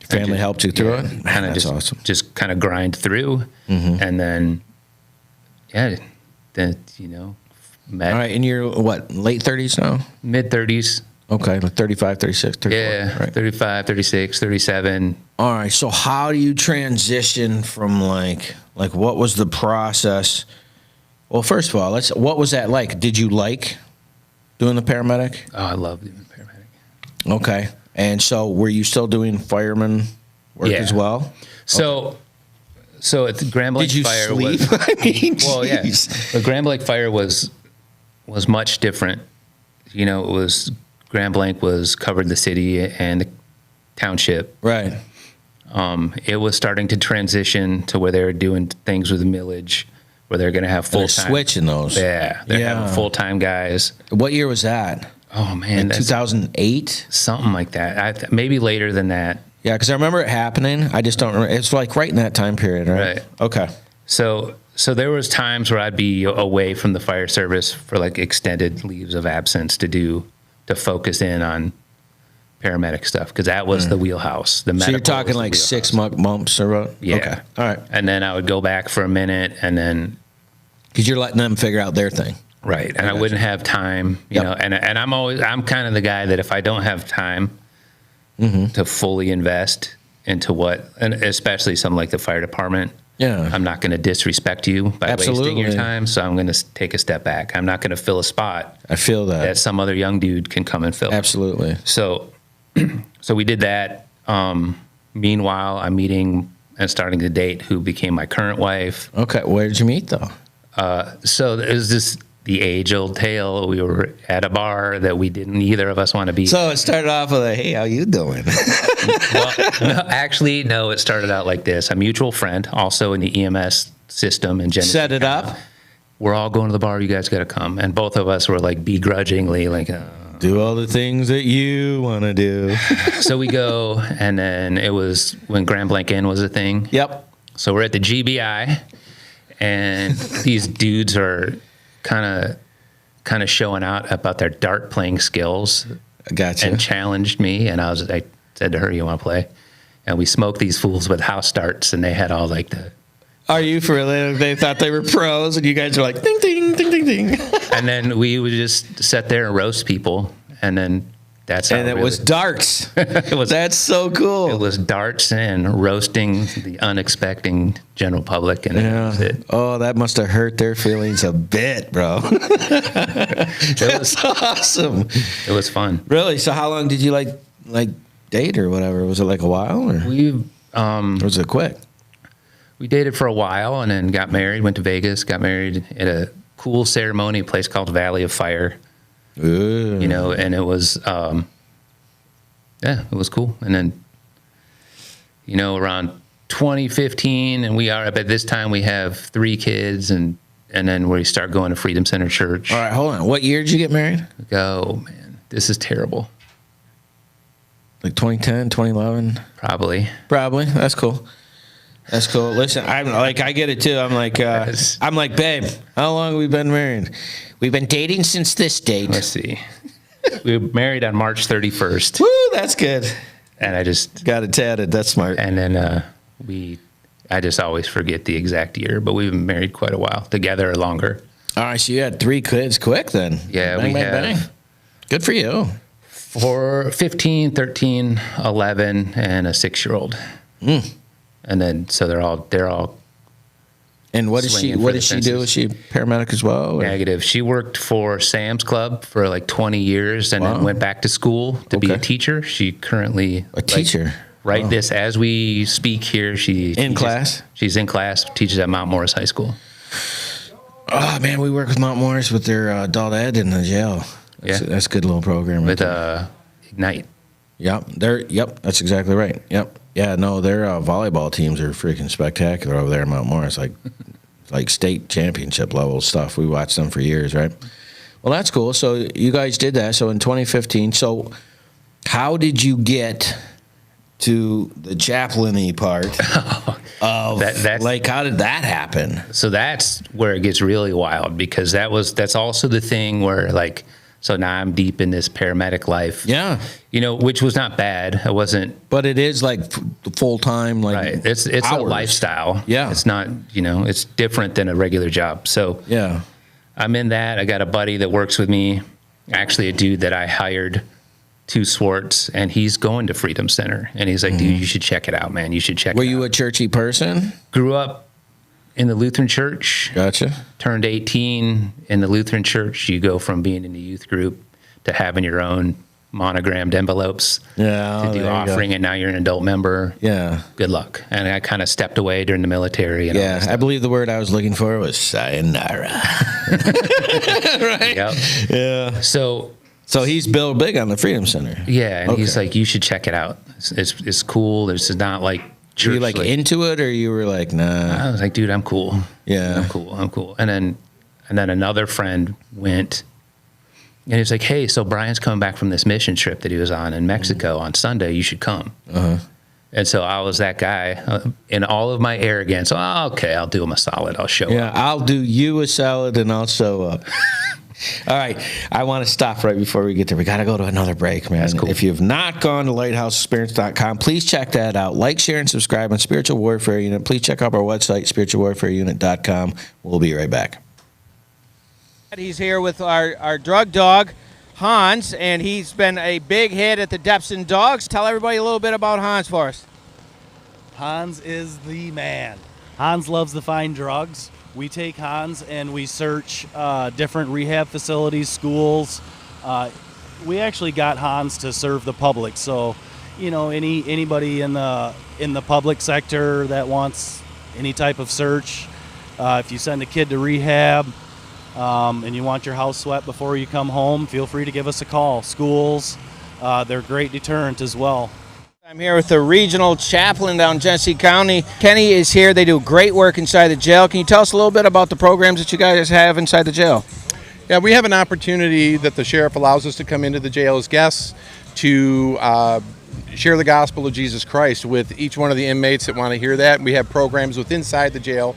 Family helped you through it? Man, Kind of that's just awesome. just kind of grind through, and then met All right. And you're what, late 30s now? mid 30s. Okay. Like 35, 36, 34. Yeah, Right. 35, 36, 37. All right. So how do you transition from like what was the process? Well, first of all, what was that like? Did you like doing the paramedic? Oh, I love doing paramedic. Okay. And so were you still doing fireman work Yeah. as well? So at the Grand Lake Did you Fire sleep? was I mean, well, yeah. jeez. The Grand Lake Fire was much different. It was Grand Blanc was covered the city and the township. Right. It was starting to transition to where they were doing things with the millage, where they're going to have full They're time. switching those. Yeah, they're Yeah. having full time guys. What year was that? Oh man, that's 2008? something like that. Maybe later than that. Yeah, because I remember it happening. I just don't remember. It's like right in that time period, right? Right. Okay. So there was times where I'd be away from the fire service for like extended leaves of absence to focus in on paramedic stuff because that was the wheelhouse. The So you're medical talking was the like wheelhouse. 6 months or what? Yeah. Okay. All right. And then I would go back for a minute and then Because you're letting them figure out their thing. right, and I wouldn't have time, Yep. and I'm kind of the guy that if I don't have time to fully invest into and especially something like the fire department, Yeah. I'm not going to disrespect you by wasting your Absolutely. time, so I'm going to take a step back. I'm not going to fill a spot I feel that. that some other young dude can come and fill. Absolutely. So we did that. Meanwhile, I'm meeting and starting to date who became my current wife. Okay. Where did you meet, though? So it was just the age-old tale. We were at a bar that we didn't either of us want to be. So it started off with a, hey, how you doing? No, it started out like this. A mutual friend, also in the EMS system in Genesee. Set it up. We're all going to the bar. You guys got to come. And both of us were like begrudgingly like, Do all the things that you want to do. so we go. And then it was when Grand Blanc Inn was a thing. Yep. So we're at the GBI, and these dudes are kind of showing out about their dart playing skills I gotcha. and challenged me. And I said to her, "You want to play?" And we smoked these fools with house darts, and they had all like the. Are you for real? They thought they were pros, and you guys are like, ding, ding, ding, ding, ding. And then we would just sit there and roast people, and then that's how And it was darts. it was That's so cool. it was darts and roasting the unexpecting general public, and that was it. Oh, that must have hurt their feelings a bit, bro. That's awesome. It was fun. Really? So how long did you like date or whatever? Was it like a while or was it quick? We dated for a while and then got married, went to Vegas, got married at a cool ceremony, a place called Valley of Fire, Ooh. and it was, it was cool. And then, around 2015, and at this time we have 3 kids and then we start going to Freedom Center Church. All right, hold on. What year did you get married? Like, oh, man, this is terrible. Like 2010, 2011? Probably. That's cool. That's cool. Listen, I'm like, I get it too. I'm like, babe, how long have we been married? We've been dating since this date. Let's see. We were married on March 31st. Woo, that's good. And I just got it tatted. That's smart. And then I just always forget the exact year, but we've been married quite a while, together or longer. All right, so you had 3 kids quick then. Yeah, bang, we bang, have. bang. Good for you. For 15, 13, 11, and a 6-year-old. And then, so they're all And what does she swinging for the do? fences. Is she a paramedic as well? Or? Negative. She worked for Sam's Club for like 20 years and then went back to school to be a teacher. She currently A teacher? Right this as we speak here. She In class? She's in class. Teaches at Mount Morris High School. Oh man, we work with Mount Morris with their adult ed in the jail. That's a good little program. With Ignite. Yep, that's exactly right. Yep, yeah, no, their volleyball teams are freaking spectacular over there in Mount Morris, like state championship level stuff. We watched them for years, right? Well, that's cool. So you guys did that. So in 2015, so how did you get to the chaplain-y part of like how did that happen? So that's where it gets really wild because that's also the thing where like. So now I'm deep in this paramedic life. Yeah. Which was not bad. I wasn't. But it is like full-time, like right. It's a lifestyle. Yeah. It's not, it's different than a regular job. So yeah, I'm in that. I got a buddy that works with me, actually a dude that I hired to Swartz, and he's going to Freedom Center. And he's like, dude, you should check it out, man. You should check it out. Were you a churchy person? Grew up in the Lutheran church. Gotcha. Turned 18 in the Lutheran church. You go from being in the youth group to having your own monogrammed envelopes to do offering, and now you're an adult member. Yeah. Good luck. And I kind of stepped away during the military. And yeah, I believe the word I was looking for was sayonara. Right? Yep. Yeah. So he's built big on the Freedom Center. Yeah, and he's like, you should check it out. It's cool. This is not like church. Were you like into it, or you were like, nah? I was like, dude, I'm cool. Yeah. I'm cool. And then another friend went, and he was like, hey, so Brian's coming back from this mission trip that he was on in Mexico on Sunday. You should come. And so I was that guy in all of my arrogance. Oh, okay, I'll do him a solid. I'll show up. Yeah, I'll do you a solid, and I'll show up. All right, I want to stop right before we get there. We got to go to another break, man. That's cool. If you've not gone to lighthousespirits.com, please check that out. Like, share, and subscribe on Spiritual Warfare Unit. Please check out our website, spiritualwarfareunit.com. We'll be right back. He's here with our drug dog, Hans, and he's been a big hit at the Depson Dogs. Tell everybody a little bit about Hans for us. Hans is the man. Hans loves to find drugs. We take Hans and we search different rehab facilities, schools. We actually got Hans to serve the public. So, anybody in the public sector that wants any type of search, if you send a kid to rehab and you want your house swept before you come home, feel free to give us a call. Schools, they're a great deterrent as well. I'm here with the regional chaplain down Genesee County. Kenny is here. They do great work inside the jail. Can you tell us a little bit about the programs that you guys have inside the jail? Yeah, we have an opportunity that the sheriff allows us to come into the jail as guests to share the gospel of Jesus Christ with each one of the inmates that want to hear that. We have programs inside the jail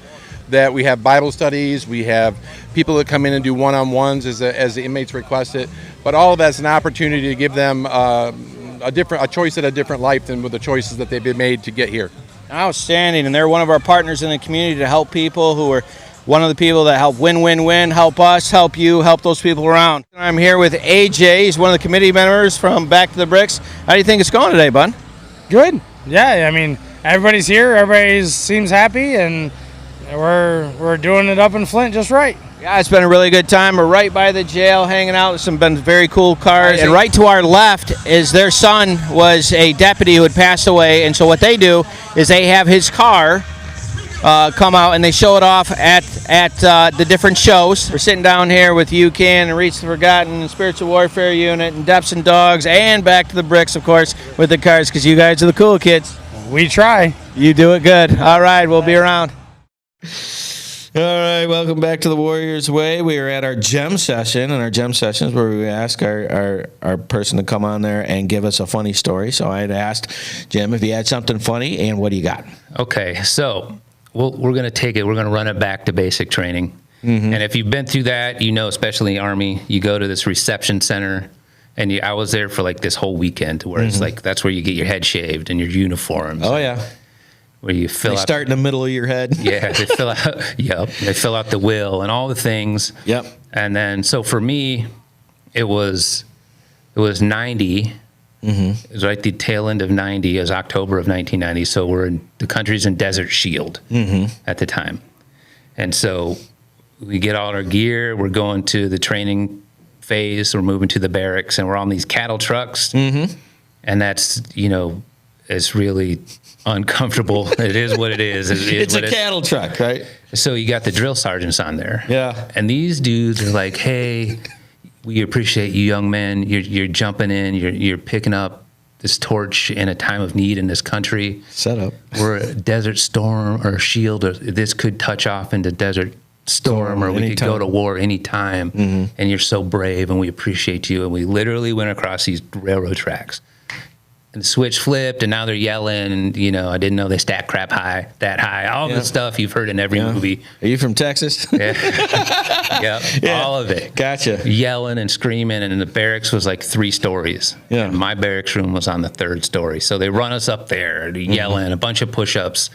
that we have Bible studies, we have people that come in and do one-on-ones as the inmates request it, but all of that's an opportunity to give them a choice at a different life than with the choices that they've been made to get here. Outstanding, and they're one of our partners in the community to help people who are one of the people that help win, help us, help you, help those people around. I'm here with AJ. He's one of the committee members from Back to the Bricks. How do you think it's going today, bud? Good. Yeah, I mean, everybody's here, everybody seems happy, and we're doing it up in Flint just right. Yeah, it's been a really good time. We're right by the jail, hanging out with some very cool cars. And right to our left is their son was a deputy who had passed away. And so what they do is they have his car come out and they show it off at the different shows. We're sitting down here with UCAN and Reach the Forgotten, Spiritual Warfare Unit, and Depson Dogs, and Back to the Bricks, of course, with the cars, because you guys are the cool kids. We try. You do it good. All right, we'll be around. All right, welcome back to the Warriors Way. We are at our gem session, and our gem session is where we ask our person to come on there and give us a funny story. So I had asked Jim if he had something funny, and what do you got? Okay, so we're going to take it. We're going to run it back to basic training. And if you've been through that, you know, especially in the Army, you go to this reception center, and I was there for like this whole weekend, where it's like that's where you get your head shaved and your uniforms. Oh yeah, where you fill out. Start in the middle of your head. Yeah, they fill out. Yep, they fill out the will and all the things. Yep. And then, so for me, it was 90. It was right the tail end of 90. It was October of 1990. So the country's in Desert Shield at the time, and so we get all our gear. We're going to the training phase. We're moving to the barracks, and we're on these cattle trucks. And that's, you know, it's really uncomfortable. It is what it is. It's a cattle truck, right? So you got the drill sergeants on there. Yeah. And these dudes are like, hey, we appreciate you young men. You're jumping in. You're picking up this torch in a time of need in this country. Set up. We're a desert storm or shield, or this could touch off into desert storm, or we could go to war anytime. And you're so brave, and we appreciate you. And we literally went across these railroad tracks. And the switch flipped, and now they're yelling, and, you know, I didn't know they stack crap that high. All the stuff you've heard in every movie. Are you from Texas? Yeah. All of it. Gotcha. Yelling and screaming, and the barracks was like 3 stories. Yeah. And my barracks room was on the 3rd story. So they run us up there, yelling, a bunch of push-ups,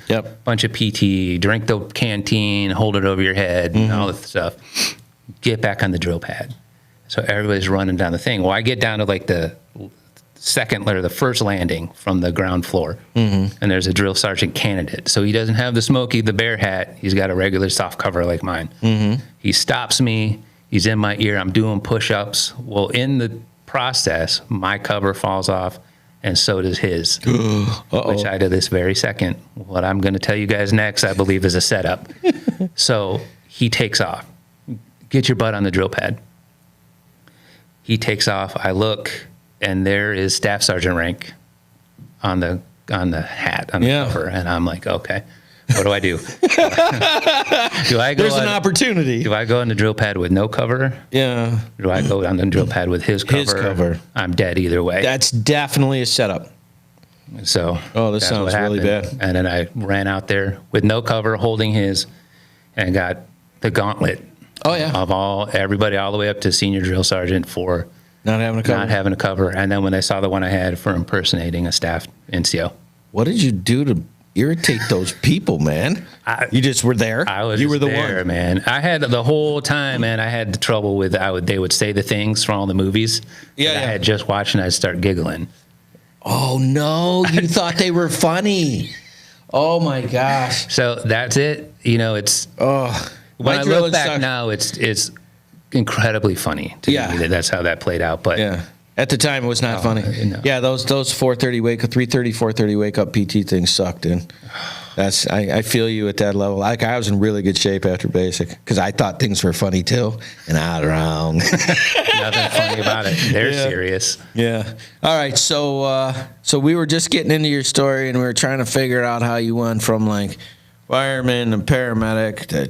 bunch of PT, drink the canteen, hold it over your head, and all this stuff. Get back on the drill pad. So everybody's running down the thing. Well, I get down to like the first landing from the ground floor, and there's a drill sergeant candidate. So he doesn't have the Smokey the Bear hat. He's got a regular soft cover like mine. He stops me. He's in my ear. I'm doing push-ups. Well, in the process, my cover falls off, and so does his, which I, to this very second, what I'm going to tell you guys next, I believe is a setup. So he takes off. Get your butt on the drill pad. He takes off. I look, and there is staff sergeant rank on the hat, on the cover. And I'm like, okay, what do I do? There's an opportunity. Do I go on the drill pad with no cover? Yeah. Do I go on the drill pad with his cover? His cover. I'm dead either way. That's definitely a setup. So. Oh, this sounds really bad. And then I ran out there with no cover, holding his, and got the gauntlet. Oh yeah. Of everybody all the way up to senior drill sergeant for not having a cover. And then when they saw the one I had for impersonating a staff NCO. What did you do to irritate those people, man? You just were there? You were the one. Man. I had the whole time, man, I had the trouble with, they would say the things from all the movies I had just watched, and I'd start giggling. Oh, no. You thought they were funny. Oh, my gosh. So that's it. You know, it's... when I look back now, it's incredibly funny to me that's how that played out. But at the time, it was not funny. No. Yeah, those 4:30 wake up PT things sucked, dude. I feel you at that level. Like, I was in really good shape after basic because I thought things were funny too, and I was wrong. Nothing funny about it. They're serious. Yeah. All right. So we were just getting into your story, and we were trying to figure out how you went from like fireman and paramedic to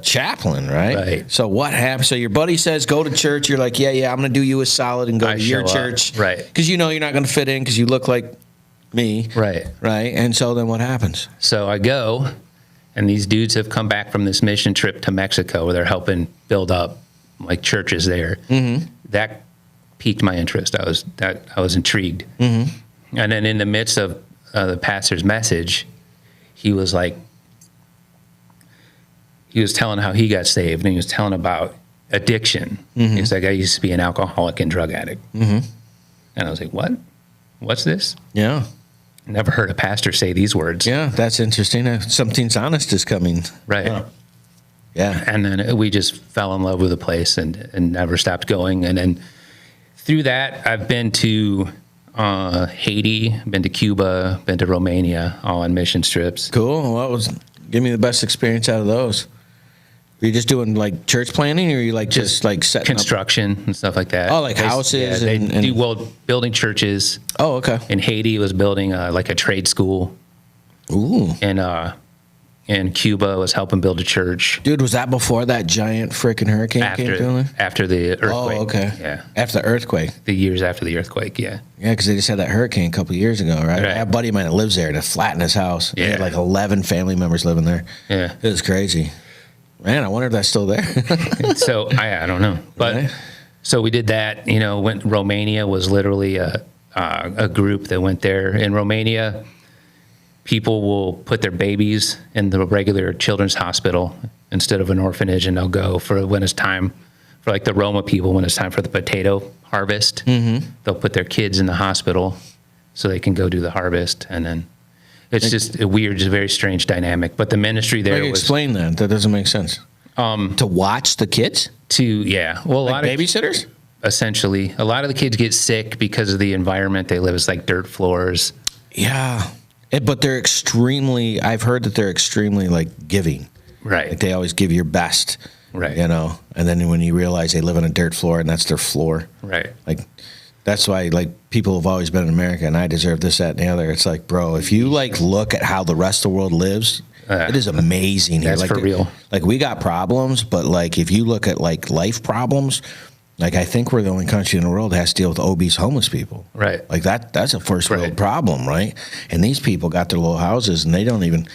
chaplain, right? So what happened? So your buddy says, go to church. You're like, yeah, I'm going to do you a solid and go to your church. Right. Because you know you're not going to fit in because you look like me. Right. Right. And so then what happens? So I go, and these dudes have come back from this mission trip to Mexico where they're helping build up like churches there. That piqued my interest. I was intrigued. And then in the midst of the pastor's message, he was telling how he got saved, and he was telling about addiction. He's like, I used to be an alcoholic and drug addict. And I was like, what? What's this? Yeah. Never heard a pastor say these words. Yeah, that's interesting. Something's honest is coming. Right. Yeah. And then we just fell in love with the place and never stopped going. And then through that, I've been to Haiti, been to Cuba, been to Romania, all on mission trips. Cool. Give me the best experience out of those. Were you just doing like church planning, or are you like just like setting construction up? And stuff like that? Oh, like houses? Building churches. Oh, okay. In Haiti, was building like a trade school. Ooh. And in Cuba. I was helping build a church. Dude, was that before that giant freaking hurricane came through? After the earthquake. Oh, okay. Yeah. After the earthquake. The years after the earthquake, yeah. Yeah, because they just had that hurricane a couple of years ago, right? Right. I have a buddy of mine that lives there, and it flattened his house. He had Yeah. like 11 family members living there. Yeah. It was crazy. Man, I wonder if that's still there. So I don't know, but Right. so we did that. Romania was literally a group that went there. In Romania, people will put their babies in the regular children's hospital instead of an orphanage, and they'll go for when it's time for like the Roma people, when it's time for the potato harvest. They'll put their kids in the hospital so they can go do the harvest, and then it's just a weird, just very strange dynamic. But the ministry there was Explain that. That doesn't make sense. To watch the kids? a lot of Babysitters? essentially. A lot of the kids get sick because of the environment they live. It's like dirt floors. Yeah. But they're extremely, I've heard that they're extremely like giving. Right. Like they always give your best. Right. And then when you realize they live on a dirt floor and that's their floor. Right. Like, that's why like people have always been in America and I deserve this, that, and the other. It's like, bro, if you like look at how the rest of the world lives, it is amazing here. That's Like for real. Like we got problems, but like if you look at like life problems, like I think we're the only country in the world that has to deal with obese homeless people. Right. Like that's a first world Right. problem, right? And these people got their little houses and they don't even,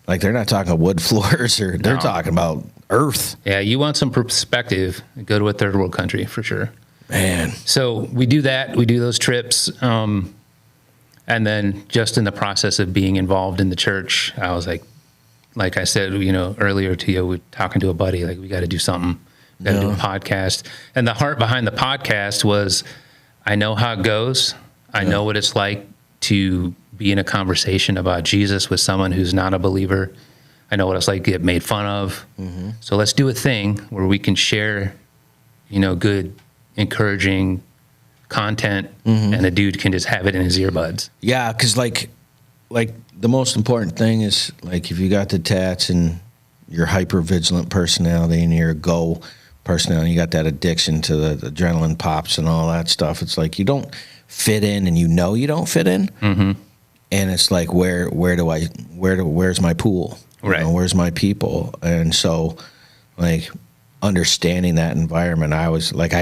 like they're not talking wood floors or they're talking about earth. Yeah, you want some perspective, go to a third world country for sure. Man. So we do that. We do those trips. And then just in the process of being involved in the church, I was like I said, earlier to you, we're talking to a buddy, like we got to do something. We got to do a podcast. And the heart behind the podcast was, I know how it goes. I know what it's like to be in a conversation about Jesus with someone who's not a believer. I know what it's like to get made fun of. So let's do a thing where we can share, good, encouraging content, and a dude can just have it in his earbuds. Yeah, because like the most important thing is like if you got the tats and your hyper vigilant personality and your go personality, you got that addiction to the adrenaline pops and all that stuff. It's like you don't fit in, and you don't fit in, and it's like where's my pool? Right. Where's my people? And so, like understanding that environment, I was like,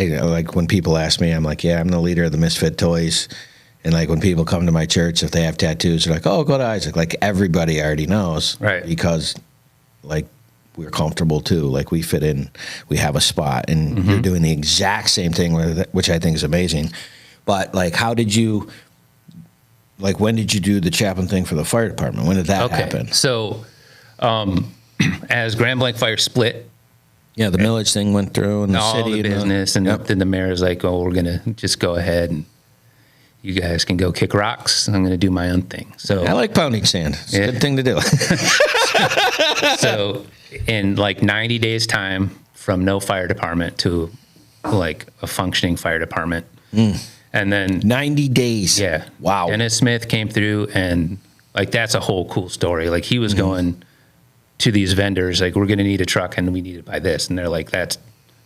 when people ask me, I'm like, yeah, I'm the leader of the Misfit Toys. And like when people come to my church, if they have tattoos, they're like, oh, go to Isaac. Like everybody already knows, Right? Because like we're comfortable too. Like we fit in, we have a spot, and you're doing the exact same thing with it, which I think is amazing. But like, when did you do the chaplain thing for the fire department? When did that happen? So, as Grand Blanc Fire split, Yeah, the millage thing went through, and the all city the business, and Yep. then the mayor's like, "Oh, we're gonna just go ahead and you guys can go kick rocks. I'm gonna do my own thing." So I like pounding sand. It's a good thing to do. So in like 90 days time, from no fire department to like a functioning fire department, and then 90 days. yeah, Wow. Dennis Smith came through, and like that's a whole cool story. Like he was going to these vendors, like, we're going to need a truck and we need it by this, and they're like, that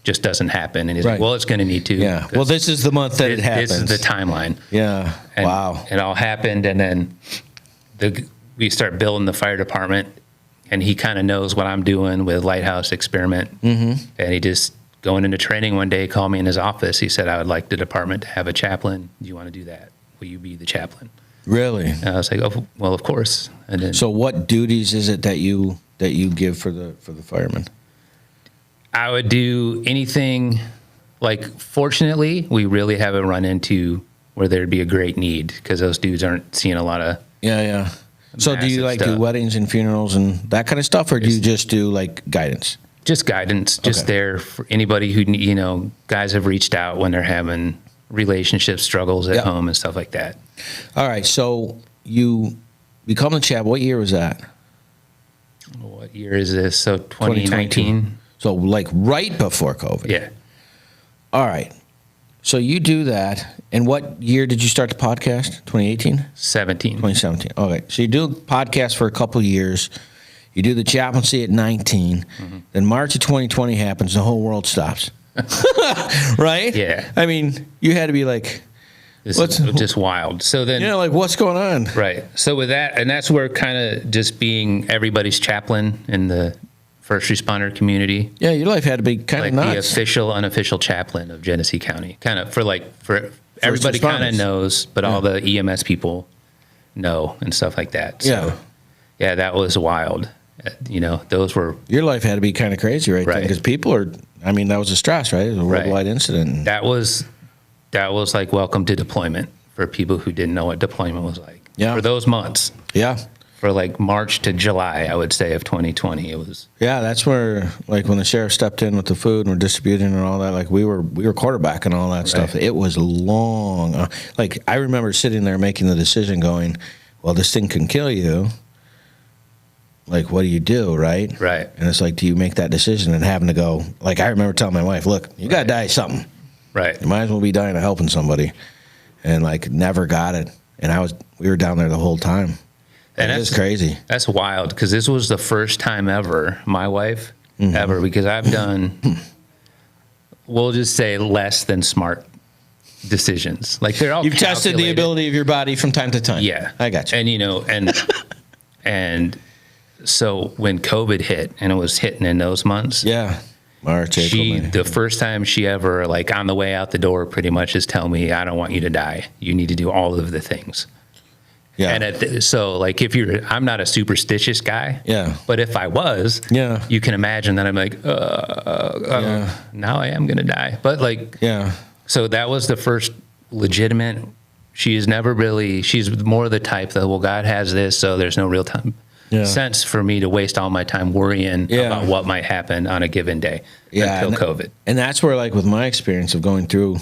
just doesn't happen. And he's Right. like, well, it's going to need to. Yeah. Well, this is the month that it happens. This is the timeline. Yeah. And Wow. It all happened, and then we start building the fire department, and he kind of knows what I'm doing with Lighthouse experiment. And he just going into training one day, called me in his office. He said, I would like the department to have a chaplain. Do you want to do that? Will you be the chaplain? Really? And I was like, oh, well, of course. And then So what duties is it that you give for the firemen? I would do anything. Like, fortunately, we really haven't run into where there'd be a great need, because those dudes aren't seeing a lot of. Yeah. So do you Massive like do stuff. weddings and funerals and that kind of stuff, or do you just do like guidance? Just guidance, just Okay. there for anybody who, guys have reached out when they're having relationship struggles at Yeah. home and stuff like that. All right. So you become the chaplain. What year was that? What year is this? So 2019? So like right before COVID. Yeah. All right. So you do that. And what year did you start the podcast? 2018? 17. 2017. Okay. So you do podcast for a couple of years. You do the chaplaincy at 19. Then March of 2020 happens. The whole world stops. Right? Yeah. I mean, you had to be like, This is just wild. So then, like what's going on? right. So with that, and that's where kind of just being everybody's chaplain in the first responder community. Yeah, your life had to be kind of Like the nuts. official, unofficial chaplain of Genesee County. Kind of for everybody kind of responders. knows, but all the EMS people know and stuff like that. So, yeah, that was wild. Those were Your life had to be kind of crazy right then, Right. because people are. I mean, that was a stress, right? It was a Right. worldwide incident. that was like welcome to deployment for people who didn't know what deployment was like. Yeah. For those months, Yeah. for like March to July, I would say of 2020, it was Yeah, that's where, like, when the sheriff stepped in with the food and we're distributing and all that, like, we were quarterbacking all that stuff. It was long. Like, I remember sitting there making the decision going, well, this thing can kill you. Like, what do you do, right? Right. And it's like, do you make that decision and having to go, like, I remember telling my wife, look, you got to die of something. right. You might as well be dying of helping somebody. And, like, never got it. And we were down there the whole time. And It was crazy. That's wild because this was the first time ever, my wife, ever, because I've done, we'll just say, less than smart decisions. Like they're all You've tested the calculated. ability of your body from time to time. Yeah. I got you. And, and so when COVID hit and it was hitting in those months, Yeah. March, April, May. the first time she ever, like on the way out the door, pretty much is tell me, I don't want you to die. You need to do all of the things. Yeah. And so, like, I'm not a superstitious guy. Yeah. But if I was, Yeah. you can imagine that I'm like, now I am gonna die. But like, Yeah. so that was the first legitimate. She's more the type that, well, God has this, so there's no real time sense for me to waste all my time worrying about what might happen on a given day until COVID. And that's where, like, with my experience of going through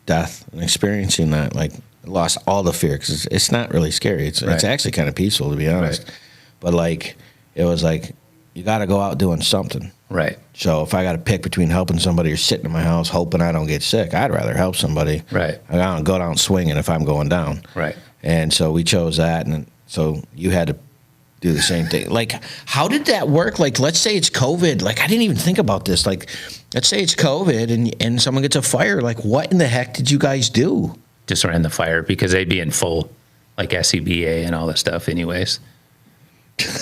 death and experiencing that, like, I lost all the fear because it's not really scary. It's actually kind of peaceful, to be honest. Right. But, like, it was like, you got to go out doing something. Right. So if I got to pick between helping somebody or sitting in my house hoping I don't get sick, I'd rather help somebody. Right. I don't go down swinging if I'm going down. Right. And so we chose that, and so you had to do the same thing. Like, how did that work? Like, let's say it's COVID. Like, I didn't even think about this. Like, let's say it's COVID and someone gets a fire. Like, what in the heck did you guys do? Just ran the fire because they'd be in full, like, SCBA and all that stuff anyways.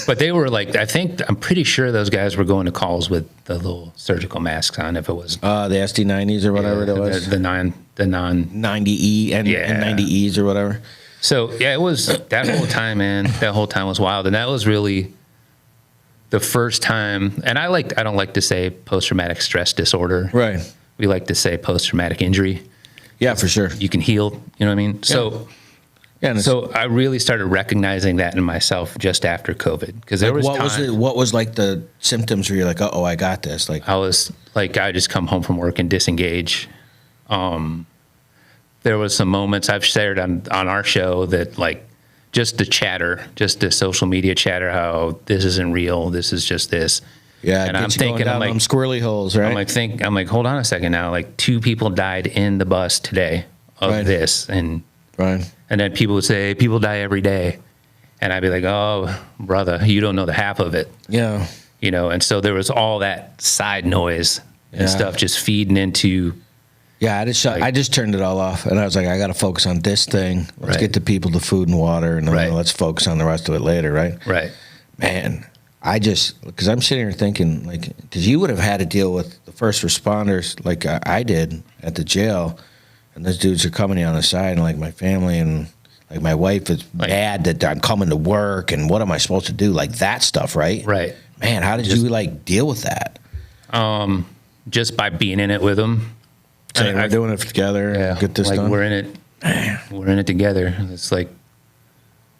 But they were like, I'm pretty sure those guys were going to calls with the little surgical masks on if it was. The SD90s or whatever it was. The non 90E and 90Es or whatever. So, yeah, it was that whole time, man. That whole time was wild. And that was really the first time. And I don't like to say post-traumatic stress disorder. Right. We like to say post-traumatic injury. Yeah, for sure. You can heal, you know what I mean? So, so I really started recognizing that in myself just after COVID. Because there was what was like the symptoms where you're like, I got this? Like, I was like, I just come home from work and disengage. There was some moments I've shared on our show that, like, just the social media chatter, how this isn't real, this is just this. Yeah, and I'm thinking, I'm like, squirrely holes, right? I'm like, hold on a second now. Like, 2 people died in the bus today of this, and then people would say people die every day, and I'd be like, oh, brother, you don't know the half of it. Yeah, and so there was all that side noise and stuff just feeding into. Yeah, I just turned it all off, and I was like, I got to focus on this thing. Let's get the people the food and water, and then let's focus on the rest of it later, right? Right. Man, because I'm sitting here thinking, like, because you would have had to deal with the first responders like I did at the jail, and those dudes are coming on the side, and, like, my family and, like, my wife is mad that I'm coming to work, and what am I supposed to do? Like, that stuff, right? Right. Man, how did you, like, deal with that? Just by being in it with them. Saying we're doing it together. Yeah, get this done. We're in it. We're in it together. It's like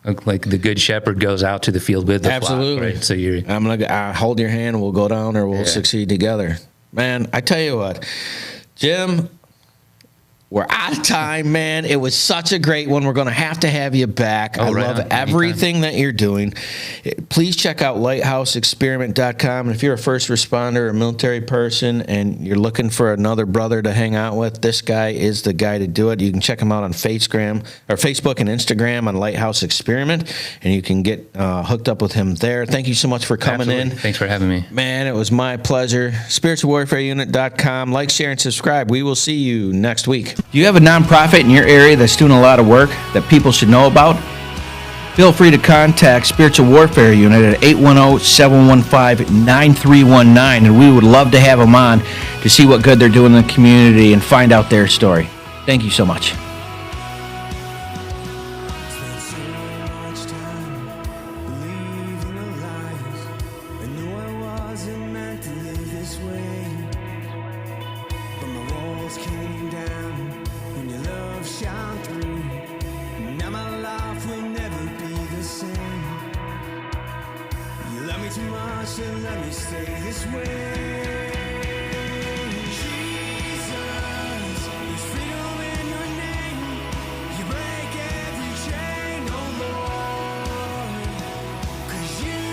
the good shepherd goes out to the field with the flock, right? So I'm gonna hold your hand and we'll go down, or we'll succeed together. Man, I tell you what, Jim, we're out of time, man. It was such a great one. We're going to have you back. I love everything that you're doing. Please check out lighthouseexperiment.com. And if you're a first responder or a military person and you're looking for another brother to hang out with, this guy is the guy to do it. You can check him out on Facebook and Instagram on Lighthouse Experiment, and you can get hooked up with him there. Thank you so much for coming in. Thanks for having me. Man, it was my pleasure. SpiritualWarfareUnit.com. Like, share, and subscribe. We will see you next week. Do you have a nonprofit in your area that's doing a lot of work that people should know about? Feel free to contact Spiritual Warfare Unit at 810-715-9319, and we would love to have them on to see what good they're doing in the community and find out their story. Thank you so much. Too much to let me stay this way. Jesus, there's freedom in your name. You break every chain, oh Lord. 'Cause you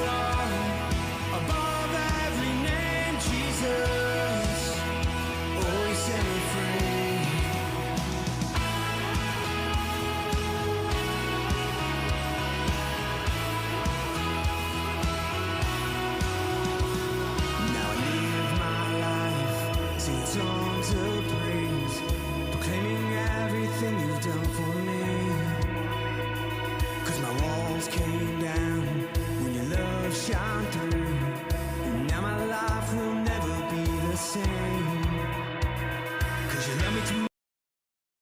are above every name, Jesus. Oh, you set me free. Songs of praise, proclaiming everything you've done for me. 'Cause my walls came down when your love shone through.